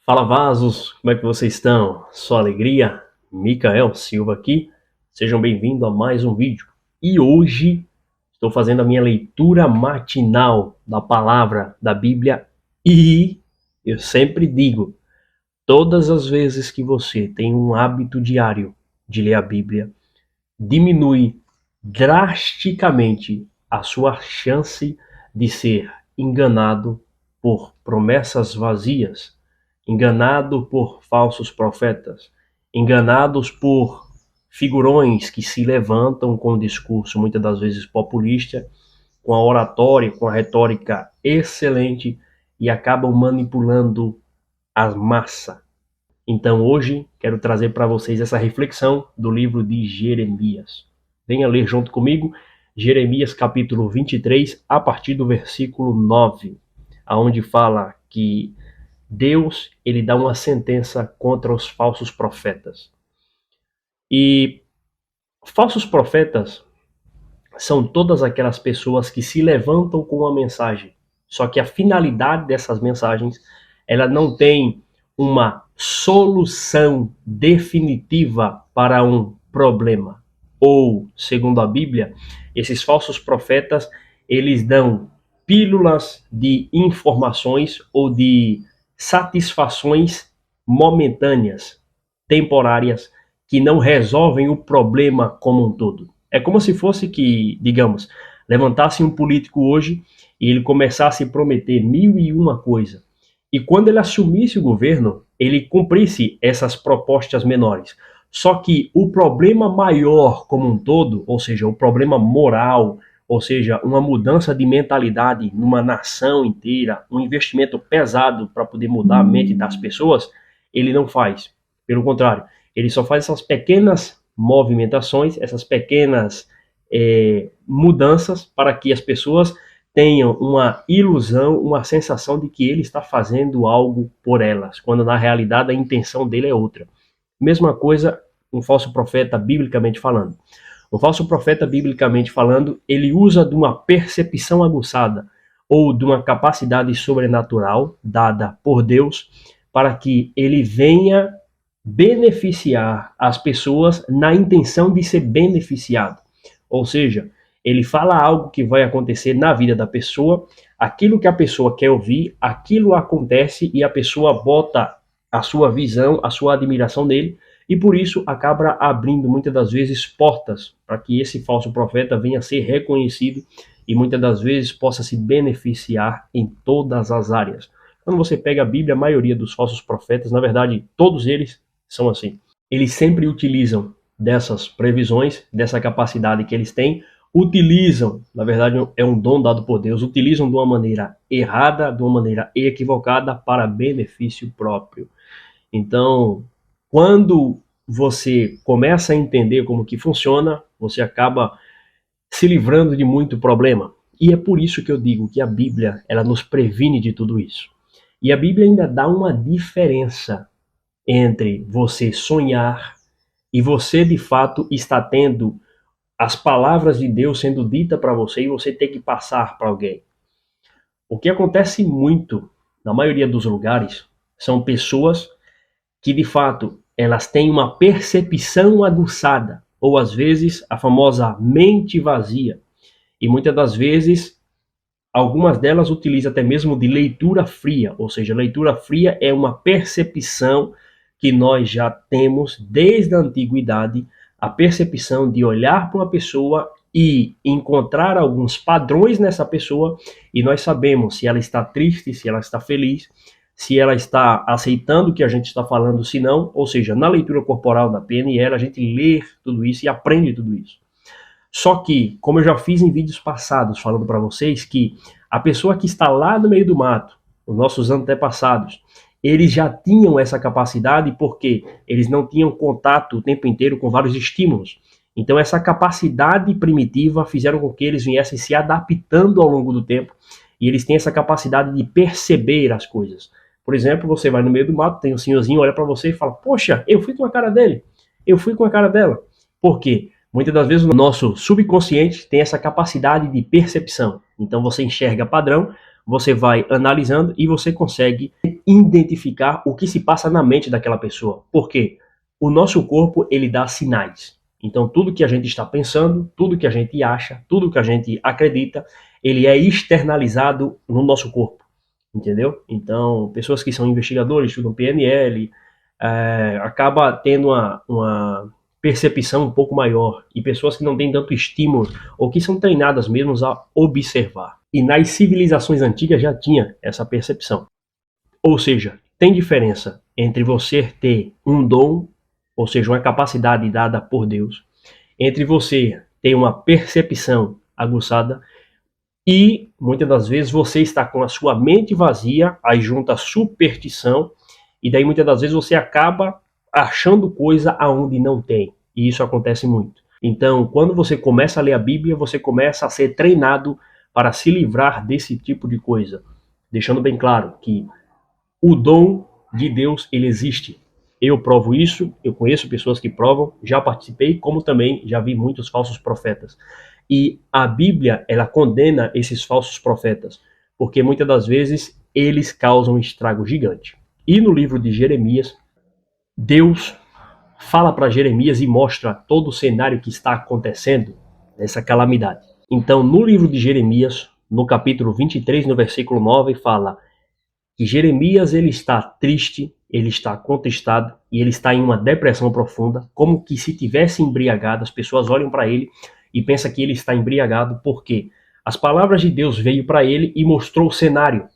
Fala vasos, como é que vocês estão? Só alegria? Micael Silva aqui. Sejam bem-vindos a mais um vídeo. E hoje estou fazendo a minha leitura matinal da palavra da Bíblia e eu sempre digo, todas as vezes que você tem um hábito diário de ler a Bíblia, diminui drasticamente a sua chance de ser enganado por promessas vazias, enganado por falsos profetas, enganados por figurões que se levantam com um discurso muitas das vezes populista, com a oratória, com a retórica excelente e acabam manipulando a massa. Então hoje quero trazer para vocês essa reflexão do livro de Jeremias. Venha ler junto comigo Jeremias capítulo 23, a partir do versículo 9, aonde fala que Deus ele dá uma sentença contra os falsos profetas. E falsos profetas são todas aquelas pessoas que se levantam com uma mensagem, só que a finalidade dessas mensagens, ela não tem uma solução definitiva para um problema. Ou, segundo a Bíblia, esses falsos profetas, eles dão pílulas de informações ou de satisfações momentâneas, temporárias, que não resolvem o problema como um todo. É como se fosse que, digamos, levantasse um político hoje e ele começasse a prometer mil e uma coisa. E quando ele assumisse o governo, ele cumprisse essas propostas menores. Só que o problema maior como um todo, ou seja, o problema moral, ou seja, uma mudança de mentalidade numa nação inteira, um investimento pesado para poder mudar a mente das pessoas, ele não faz. Pelo contrário, ele só faz essas pequenas movimentações, essas pequenas mudanças para que as pessoas tenham uma ilusão, uma sensação de que ele está fazendo algo por elas, quando na realidade a intenção dele é outra. Mesma coisa um falso profeta biblicamente falando. O falso profeta biblicamente falando, ele usa de uma percepção aguçada ou de uma capacidade sobrenatural dada por Deus para que ele venha beneficiar as pessoas na intenção de ser beneficiado. Ou seja, ele fala algo que vai acontecer na vida da pessoa, aquilo que a pessoa quer ouvir, aquilo acontece e a pessoa bota a sua visão, a sua admiração nele, e por isso acaba abrindo muitas das vezes portas para que esse falso profeta venha a ser reconhecido e muitas das vezes possa se beneficiar em todas as áreas. Quando você pega a Bíblia, a maioria dos falsos profetas, na verdade, todos eles são assim. Eles sempre utilizam dessas previsões, dessa capacidade que eles têm, utilizam, na verdade é um dom dado por Deus, utilizam de uma maneira errada, de uma maneira equivocada para benefício próprio. Então, quando você começa a entender como que funciona, você acaba se livrando de muito problema. E é por isso que eu digo que a Bíblia, ela nos previne de tudo isso. E a Bíblia ainda dá uma diferença entre você sonhar e você de fato está tendo as palavras de Deus sendo ditas para você e você ter que passar para alguém. O que acontece muito na maioria dos lugares são pessoas que de fato elas têm uma percepção aguçada ou às vezes a famosa mente vazia e muitas das vezes algumas delas utilizam até mesmo de leitura fria, ou seja, leitura fria é uma percepção que nós já temos desde a antiguidade, a percepção de olhar para uma pessoa e encontrar alguns padrões nessa pessoa e nós sabemos se ela está triste, se ela está feliz, se ela está aceitando o que a gente está falando, se não, ou seja, na leitura corporal da PNL a gente lê tudo isso e aprende tudo isso. Só que, como eu já fiz em vídeos passados falando para vocês, que a pessoa que está lá no meio do mato, os nossos antepassados, eles já tinham essa capacidade porque eles não tinham contato o tempo inteiro com vários estímulos. Então essa capacidade primitiva fizeram com que eles viessem se adaptando ao longo do tempo e eles têm essa capacidade de perceber as coisas. Por exemplo, você vai no meio do mato, tem um senhorzinho, olha para você e fala, poxa, eu fui com a cara dele, eu fui com a cara dela. Por quê? Muitas das vezes o nosso subconsciente tem essa capacidade de percepção. Então você enxerga padrão, você vai analisando e você consegue identificar o que se passa na mente daquela pessoa. Por quê? O nosso corpo, ele dá sinais. Então, tudo que a gente está pensando, tudo que a gente acha, tudo que a gente acredita, ele é externalizado no nosso corpo, entendeu? Então, pessoas que são investigadores, estudam PNL, acaba tendo uma percepção um pouco maior, e pessoas que não têm tanto estímulo, ou que são treinadas mesmo a observar. E nas civilizações antigas já tinha essa percepção. Ou seja, tem diferença entre você ter um dom, ou seja, uma capacidade dada por Deus, entre você ter uma percepção aguçada e, muitas das vezes, você está com a sua mente vazia, aí junta a superstição, e daí muitas das vezes você acaba achando coisa aonde não tem. E isso acontece muito. Então, quando você começa a ler a Bíblia, você começa a ser treinado para se livrar desse tipo de coisa. Deixando bem claro que o dom de Deus, ele existe. Eu provo isso, eu conheço pessoas que provam, já participei, como também já vi muitos falsos profetas. E a Bíblia, ela condena esses falsos profetas, porque muitas das vezes eles causam um estrago gigante. E no livro de Jeremias, Deus fala para Jeremias e mostra todo o cenário que está acontecendo nessa calamidade. Então, no livro de Jeremias, no capítulo 23, no versículo 9, fala que Jeremias, ele está triste, ele está contristado e ele está em uma depressão profunda, como que se tivesse embriagado. As pessoas olham para ele e pensam que ele está embriagado, porque as palavras de Deus veio para ele e mostrou o cenário.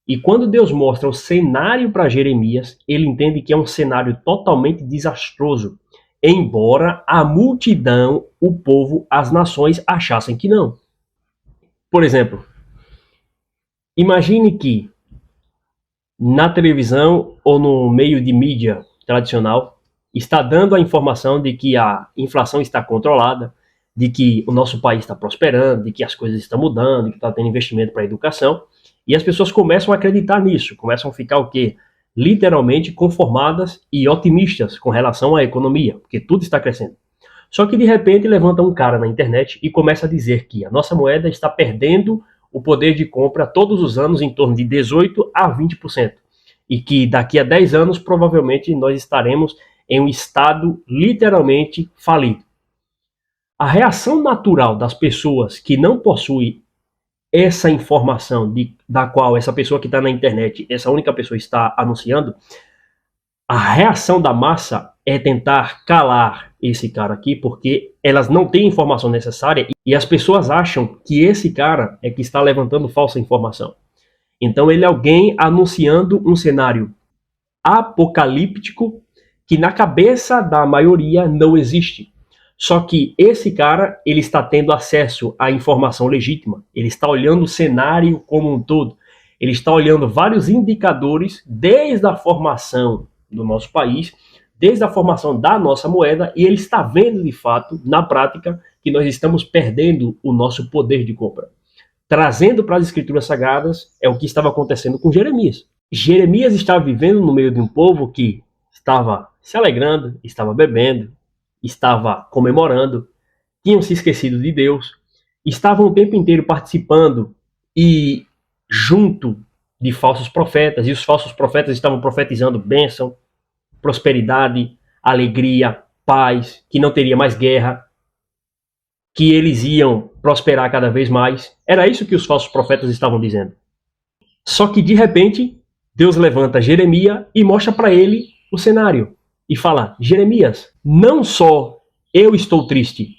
E quando Deus mostra o cenário para Jeremias, ele entende que é um cenário totalmente desastroso, embora a multidão, o povo, as nações achassem que não. Por exemplo, imagine que na televisão ou no meio de mídia tradicional está dando a informação de que a inflação está controlada, de que o nosso país está prosperando, de que as coisas estão mudando, de que está tendo investimento para a educação. E as pessoas começam a acreditar nisso, começam a ficar o quê? Literalmente conformadas e otimistas com relação à economia, porque tudo está crescendo. Só que de repente levanta um cara na internet e começa a dizer que a nossa moeda está perdendo o poder de compra todos os anos em torno de 18% a 20%. E que daqui a 10 anos provavelmente nós estaremos em um estado literalmente falido. A reação natural das pessoas que não possuem essa informação da qual essa pessoa que está na internet, essa única pessoa está anunciando, a reação da massa é tentar calar esse cara aqui, porque elas não têm informação necessária e as pessoas acham que esse cara é que está levantando falsa informação. Então ele é alguém anunciando um cenário apocalíptico que na cabeça da maioria não existe. Só que esse cara, ele está tendo acesso à informação legítima, ele está olhando o cenário como um todo, ele está olhando vários indicadores desde a formação do nosso país, desde a formação da nossa moeda, e ele está vendo de fato, na prática, que nós estamos perdendo o nosso poder de compra. Trazendo para as escrituras sagradas, é o que estava acontecendo com Jeremias. Jeremias estava vivendo no meio de um povo que estava se alegrando, estava bebendo, estava comemorando, tinham se esquecido de Deus, estavam o tempo inteiro participando e junto de falsos profetas, e os falsos profetas estavam profetizando bênção, prosperidade, alegria, paz, que não teria mais guerra, que eles iam prosperar cada vez mais. Era isso que os falsos profetas estavam dizendo. Só que de repente, Deus levanta Jeremias e mostra para ele o cenário. E fala, Jeremias, não só eu estou triste,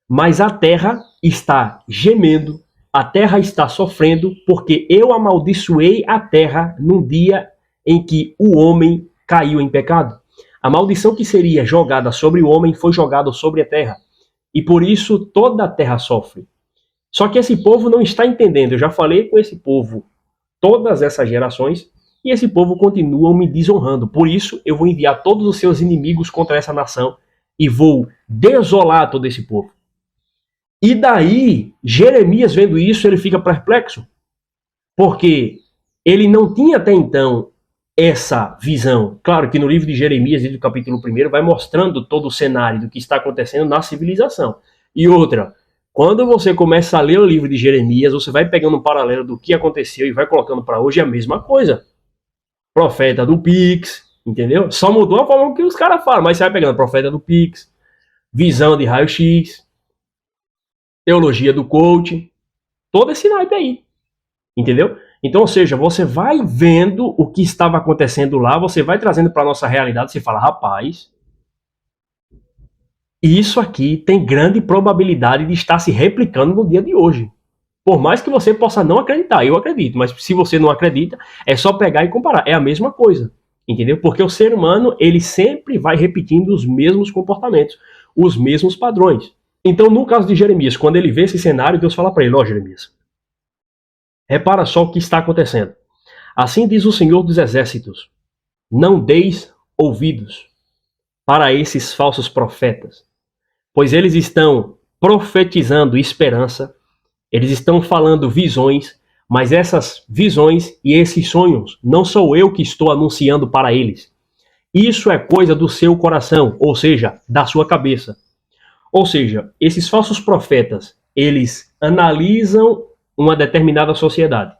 mas a terra está gemendo, a terra está sofrendo, porque eu amaldiçoei a terra num dia em que o homem caiu em pecado. A maldição que seria jogada sobre o homem foi jogada sobre a terra. E por isso toda a terra sofre. Só que esse povo não está entendendo. Eu já falei com esse povo todas essas gerações, e esse povo continua me desonrando. Por isso, eu vou enviar todos os seus inimigos contra essa nação e vou desolar todo esse povo. E daí, Jeremias vendo isso, ele fica perplexo. Porque ele não tinha até então essa visão. Claro que no livro de Jeremias, desde o capítulo 1, vai mostrando todo o cenário do que está acontecendo na civilização. E outra, Quando você começa a ler o livro de Jeremias, você vai pegando um paralelo do que aconteceu e vai colocando para hoje a mesma coisa. Profeta do Pix, entendeu? Só mudou a forma que os caras falam, mas você vai pegando profeta do Pix, visão de raio-x, teologia do coach, todo esse naipe aí, entendeu? Então, ou seja, você vai vendo o que estava acontecendo lá, você vai trazendo para a nossa realidade, você fala, rapaz, isso aqui tem grande probabilidade de estar se replicando no dia de hoje. Por mais que você possa não acreditar, eu acredito, mas se você não acredita, é só pegar e comparar. É a mesma coisa, entendeu? Porque o ser humano, ele sempre vai repetindo os mesmos comportamentos, os mesmos padrões. Então, no caso de Jeremias, quando ele vê esse cenário, Deus fala para ele, ó, Jeremias, repara só o que está acontecendo. Assim diz o Senhor dos Exércitos, não deis ouvidos para esses falsos profetas, pois eles estão profetizando esperança, eles estão falando visões, mas essas visões e esses sonhos não sou eu que estou anunciando para eles. Isso é coisa do seu coração, ou seja, da sua cabeça. Ou seja, esses falsos profetas, eles analisam uma determinada sociedade.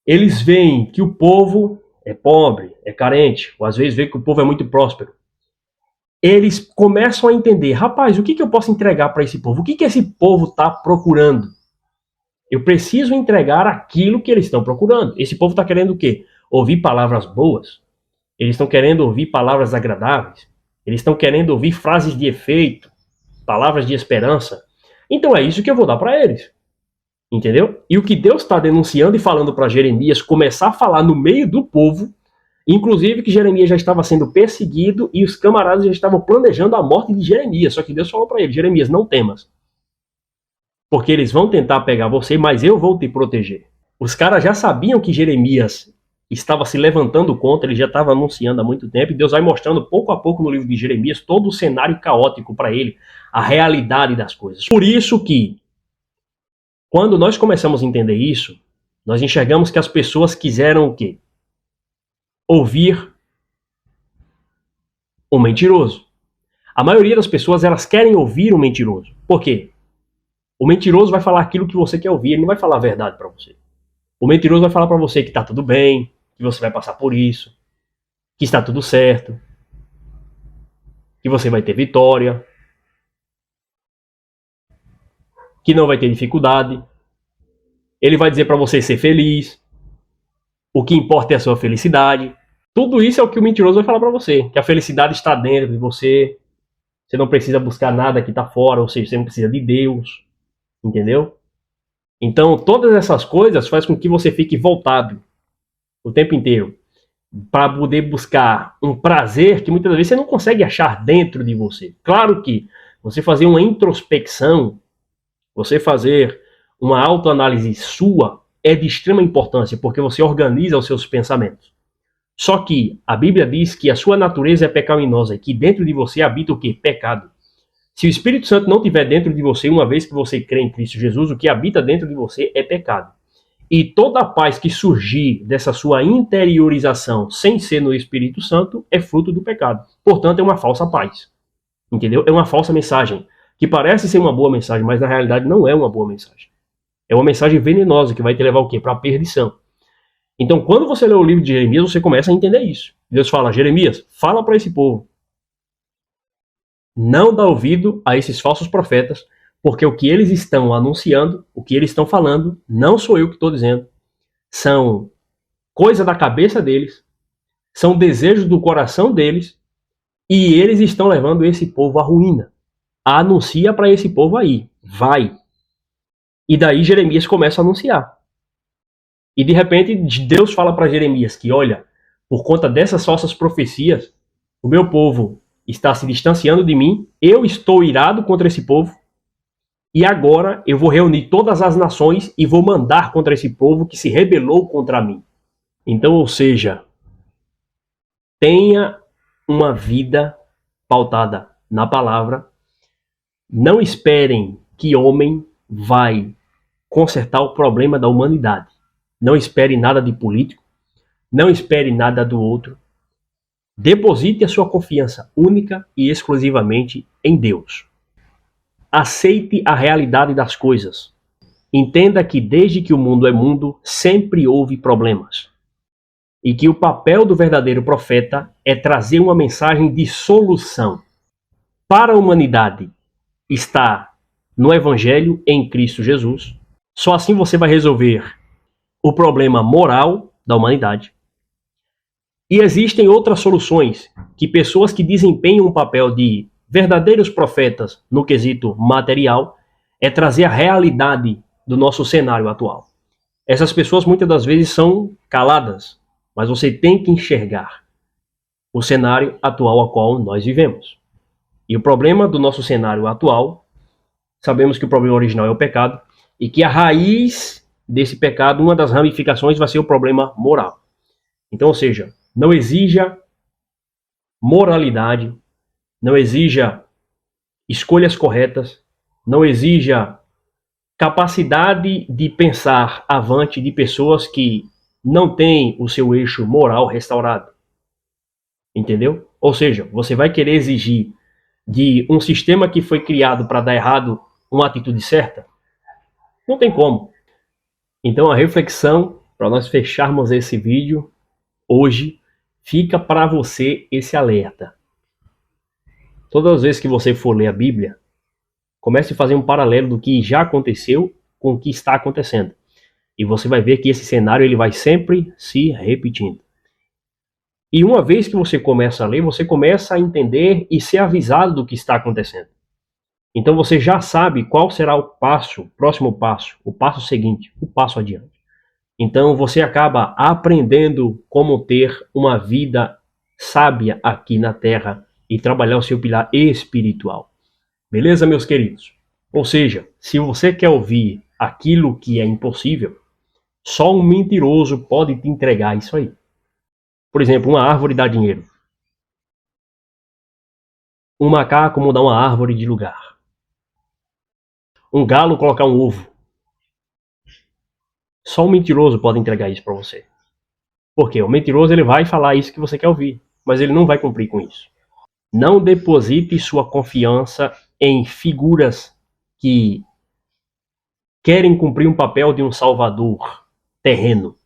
Eles veem que o povo é pobre, é carente, ou às vezes veem que o povo é muito próspero. Eles começam a entender, rapaz, o que eu posso entregar para esse povo? O que esse povo está procurando? Eu preciso entregar aquilo que eles estão procurando. Esse povo está querendo o quê? Ouvir palavras boas. Eles estão querendo ouvir palavras agradáveis. Eles estão querendo ouvir frases de efeito, palavras de esperança. Então é isso que eu vou dar para eles. Entendeu? E o que Deus está denunciando e falando para Jeremias começar a falar no meio do povo, inclusive que Jeremias já estava sendo perseguido e os camaradas já estavam planejando a morte de Jeremias. Só que Deus falou para ele, Jeremias, não temas. Porque eles vão tentar pegar você, mas eu vou te proteger. Os caras já sabiam que Jeremias estava se levantando contra, ele já estava anunciando há muito tempo, e Deus vai mostrando pouco a pouco no livro de Jeremias todo o cenário caótico para ele, a realidade das coisas. Por isso que, quando nós começamos a entender isso, nós enxergamos que as pessoas quiseram o quê? Ouvir o mentiroso. A maioria das pessoas, elas querem ouvir o mentiroso. Por quê? O mentiroso vai falar aquilo que você quer ouvir, ele não vai falar a verdade para você. O mentiroso vai falar para você que tá tudo bem, que você vai passar por isso, que está tudo certo, que você vai ter vitória, que não vai ter dificuldade. Ele vai dizer para você ser feliz, o que importa é a sua felicidade. Tudo isso é o que o mentiroso vai falar para você, que a felicidade está dentro de você, você não precisa buscar nada que está fora, ou seja, você não precisa de Deus. Entendeu? Então, todas essas coisas fazem com que você fique voltado o tempo inteiro para poder buscar um prazer que muitas vezes você não consegue achar dentro de você. Claro que você fazer uma introspecção, você fazer uma autoanálise sua é de extrema importância, porque você organiza os seus pensamentos. Só que a Bíblia diz que a sua natureza é pecaminosa e que dentro de você habita o quê? Pecado. Se o Espírito Santo não estiver dentro de você, uma vez que você crê em Cristo Jesus, o que habita dentro de você é pecado. E toda a paz que surgir dessa sua interiorização sem ser no Espírito Santo é fruto do pecado. Portanto, é uma falsa paz. Entendeu? É uma falsa mensagem, que parece ser uma boa mensagem, mas na realidade não é uma boa mensagem. É uma mensagem venenosa que vai te levar o quê? Para a perdição. Então, quando você lê o livro de Jeremias, você começa a entender isso. Deus fala, Jeremias, fala para esse povo. Não dá ouvido a esses falsos profetas, porque o que eles estão anunciando, o que eles estão falando, não sou eu que estou dizendo. São coisa da cabeça deles, são desejos do coração deles, e eles estão levando esse povo à ruína. Anuncia para esse povo aí, vai. E daí Jeremias começa a anunciar. E de repente Deus fala para Jeremias que, olha, por conta dessas falsas profecias, o meu povo está se distanciando de mim, eu estou irado contra esse povo, e agora eu vou reunir todas as nações e vou mandar contra esse povo que se rebelou contra mim. Então, ou seja, tenha uma vida pautada na palavra, não esperem que homem vai consertar o problema da humanidade. Não espere nada de político, não espere nada do outro. Deposite a sua confiança única e exclusivamente em Deus. aceite a realidade das coisas. Entenda que desde que o mundo é mundo, sempre houve problemas. E que o papel do verdadeiro profeta é trazer uma mensagem de solução para a humanidade. Está no Evangelho em Cristo Jesus. Só assim você vai resolver o problema moral da humanidade. E existem outras soluções que pessoas que desempenham um papel de verdadeiros profetas no quesito material é trazer a realidade do nosso cenário atual. Essas pessoas muitas das vezes são caladas, mas você tem que enxergar o cenário atual ao qual nós vivemos. E o problema do nosso cenário atual, sabemos que o problema original é o pecado, e que a raiz desse pecado, uma das ramificações vai ser o problema moral. Então, ou seja, não exija moralidade, não exija escolhas corretas, não exija capacidade de pensar avante de pessoas que não têm o seu eixo moral restaurado. Entendeu? Ou seja, você vai querer exigir de um sistema que foi criado para dar errado uma atitude certa? Não tem como. Então a reflexão, para nós fecharmos esse vídeo hoje, fica para você esse alerta. Todas as vezes que você for ler a Bíblia, comece a fazer um paralelo do que já aconteceu com o que está acontecendo. E você vai ver que esse cenário ele vai sempre se repetindo. E uma vez que você começa a ler, você começa a entender e ser avisado do que está acontecendo. Então você já sabe qual será o próximo passo, o passo seguinte, o passo adiante. Então você acaba aprendendo como ter uma vida sábia aqui na Terra e trabalhar o seu pilar espiritual. Beleza, meus queridos? Ou seja, se você quer ouvir aquilo que é impossível, só um mentiroso pode te entregar isso aí. Por exemplo, uma árvore dá dinheiro. Um macaco mudar uma árvore de lugar. Um galo colocar um ovo. Só um mentiroso pode entregar isso para você. Por quê? O mentiroso ele vai falar isso que você quer ouvir, mas ele não vai cumprir com isso. Não deposite sua confiança em figuras que querem cumprir um papel de um salvador terreno.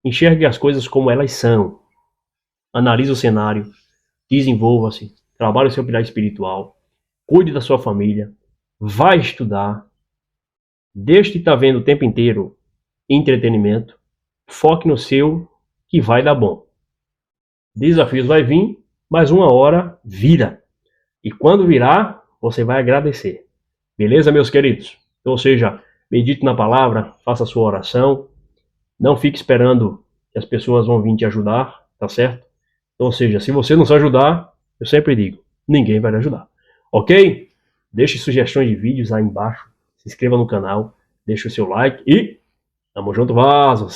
Enxergue as coisas como elas são. Analise o cenário, desenvolva-se, trabalhe o seu pilar espiritual, cuide da sua família, vai estudar, deixe de estar vendo o tempo inteiro entretenimento, foque no seu que vai dar bom. Desafios vai vir, mas uma hora vira. E quando virar, você vai agradecer. Beleza, meus queridos? Então, ou seja, medite na palavra, faça a sua oração, não fique esperando que as pessoas vão vir te ajudar, tá certo? Então, ou seja, se você não se ajudar, eu sempre digo, ninguém vai te ajudar. Ok? Deixe sugestões de vídeos aí embaixo, se inscreva no canal, deixe o seu like e tamo junto, vasos!